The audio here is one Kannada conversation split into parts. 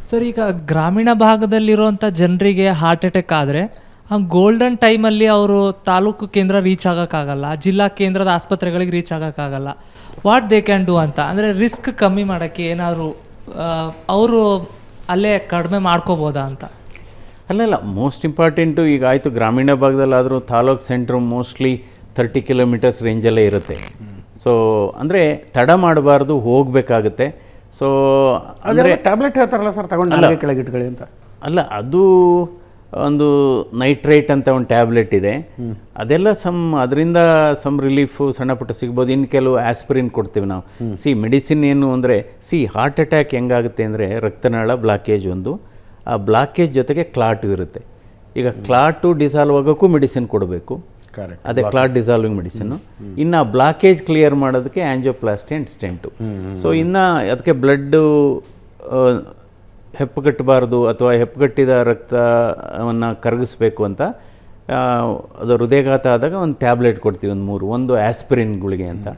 ಸರ್, ಈಗ ಗ್ರಾಮೀಣ ಭಾಗದಲ್ಲಿರುವಂಥ ಜನರಿಗೆ ಹಾರ್ಟ್ ಅಟ್ಯಾಕ್ ಆದರೆ ಆ ಗೋಲ್ಡನ್ ಟೈಮಲ್ಲಿ ಅವರು ತಾಲೂಕು ಕೇಂದ್ರ ರೀಚ್ ಆಗೋಕ್ಕಾಗಲ್ಲ, ಜಿಲ್ಲಾ ಕೇಂದ್ರದ ಆಸ್ಪತ್ರೆಗಳಿಗೆ ರೀಚ್ ಆಗೋಕ್ಕಾಗಲ್ಲ. ವಾಟ್ ದೇ ಕ್ಯಾನ್ ಡೂ ಅಂತ ಅಂದರೆ ರಿಸ್ಕ್ ಕಮ್ಮಿ ಮಾಡೋಕ್ಕೆ ಏನಾದರೂ ಅವರು ಅಲ್ಲೇ ಕಡಿಮೆ ಮಾಡ್ಕೋಬೋದಾ ಅಂತ. ಅಲ್ಲಲ್ಲ, ಮೋಸ್ಟ್ ಇಂಪಾರ್ಟೆಂಟು ಈಗ ಆಯಿತು ಗ್ರಾಮೀಣ ಭಾಗದಲ್ಲಾದರೂ ತಾಲೂಕು ಸೆಂಟ್ರು ಮೋಸ್ಟ್ಲಿ 30 ಕಿಲೋಮೀಟರ್ಸ್ ರೇಂಜಲ್ಲೇ ಇರುತ್ತೆ. ಸೊ ಅಂದರೆ ತಡ ಮಾಡಬಾರ್ದು, ಹೋಗಬೇಕಾಗುತ್ತೆ. ಸೊ ಅಂದರೆ ಟ್ಯಾಬ್ಲೆಟ್ ಹೇಳ್ತಾರಲ್ಲ ಸರ್, ತಗೊಂಡು ಕೆಳಗೆ ಇಟ್ಕೊಳ್ಳಿ ಅಂತ. ಅಲ್ಲ, ಅದು ಒಂದು ನೈಟ್ರೇಟ್ ಅಂತ ಒಂದು ಟ್ಯಾಬ್ಲೆಟ್ ಇದೆ, ಅದೆಲ್ಲ ಅದರಿಂದ ರಿಲೀಫು ಸಣ್ಣ ಪುಟ್ಟ ಸಿಗ್ಬೋದು. ಇನ್ನು ಕೆಲವು ಆಸ್ಪಿರಿನ್ ಕೊಡ್ತೀವಿ ನಾವು. ಮೆಡಿಸಿನ್ ಏನು ಅಂದರೆ ಹಾರ್ಟ್ ಅಟ್ಯಾಕ್ ಹೆಂಗಾಗುತ್ತೆ ಅಂದರೆ ರಕ್ತನಾಳ ಬ್ಲಾಕೇಜ್ ಒಂದು, ಆ ಬ್ಲಾಕೇಜ್ ಜೊತೆಗೆ ಕ್ಲಾಟು ಇರುತ್ತೆ. ಈಗ ಕ್ಲಾಟು ಡಿಸಾಲ್ವ್ ಆಗೋಕ್ಕೂ ಮೆಡಿಸಿನ್ ಕೊಡಬೇಕು, ಅದೇ ಕ್ಲಾಟ್ ಡಿಸಾಲ್ವಿಂಗ್ ಮೆಡಿಸಿನ್ನು. ಇನ್ನು ಆ ಬ್ಲಾಕೇಜ್ ಕ್ಲಿಯರ್ ಮಾಡೋದಕ್ಕೆ ಆ್ಯಂಜಿಯೋಪ್ಲಾಸ್ಟಿ ಆ್ಯಂಡ್ ಸ್ಟೆಂಟು. ಸೊ ಇನ್ನು ಅದಕ್ಕೆ ಬ್ಲಡ್ಡು ಹೆಪ್ಪುಗಟ್ಟಬಾರ್ದು ಅಥವಾ ಹೆಪ್ಪುಗಟ್ಟಿದ ರಕ್ತವನ್ನು ಕರಗಿಸ್ಬೇಕು ಅಂತ ಅದು ಹೃದಯಘಾತ ಆದಾಗ ಒಂದು ಟ್ಯಾಬ್ಲೆಟ್ ಕೊಡ್ತೀವಿ, ಒಂದು ಆಸ್ಪಿರಿನ್ ಗುಳಿಗೆ ಅಂತ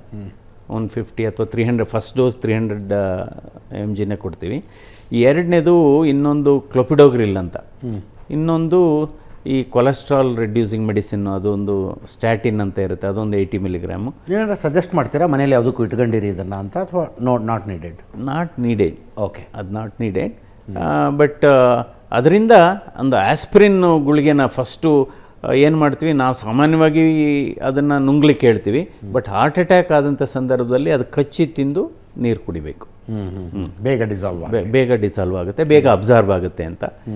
150 ಅಥವಾ 300, ಫಸ್ಟ್ ಡೋಸ್ 300 mg ಕೊಡ್ತೀವಿ. ಎರಡನೇದು ಇನ್ನೊಂದು ಕ್ಲೊಪಿಡೋಗ್ರಿಲ್ ಅಂತ, ಇನ್ನೊಂದು ಈ ಕೊಲೆಸ್ಟ್ರಾಲ್ ರಿಡ್ಯೂಸಿಂಗ್ ಮೆಡಿಸಿನ್, ಅದೊಂದು ಸ್ಟ್ಯಾಟಿನ್ ಅಂತ ಇರುತ್ತೆ, ಅದೊಂದು 80 ಮಿಲಿಗ್ರಾಮು. ಏನಾದ್ರು ಸಜೆಸ್ಟ್ ಮಾಡ್ತೀರಾ ಮನೇಲಿ ಯಾವುದಕ್ಕೂ ಇಟ್ಕೊಂಡಿರಿ ಇದನ್ನು ಅಂತ, ಅಥವಾ ನಾಟ್ ನೀಡೆಡ್? ಓಕೆ, ಅದು ನಾಟ್ ನೀಡೆಡ್. ಬಟ್ ಅದರಿಂದ ಒಂದು ಆಸ್ಪಿರಿನ್ ಗುಳಿಗೆನ ಫಸ್ಟು ಏನು ಮಾಡ್ತೀವಿ ನಾವು, ಸಾಮಾನ್ಯವಾಗಿ ಅದನ್ನು ನುಂಗ್ಲಿಕ್ಕೆ ಹೇಳ್ತೀವಿ. ಬಟ್ ಹಾರ್ಟ್ ಅಟ್ಯಾಕ್ ಆದಂಥ ಸಂದರ್ಭದಲ್ಲಿ ಅದು ಕಚ್ಚಿ ತಿಂದು ನೀರು ಕುಡಿಬೇಕು. ಬೇಗ ಡಿಸಾಲ್ವ್ ಆಗುತ್ತೆ, ಬೇಗ ಅಬ್ಸಾರ್ಬ್ ಆಗುತ್ತೆ ಅಂತ.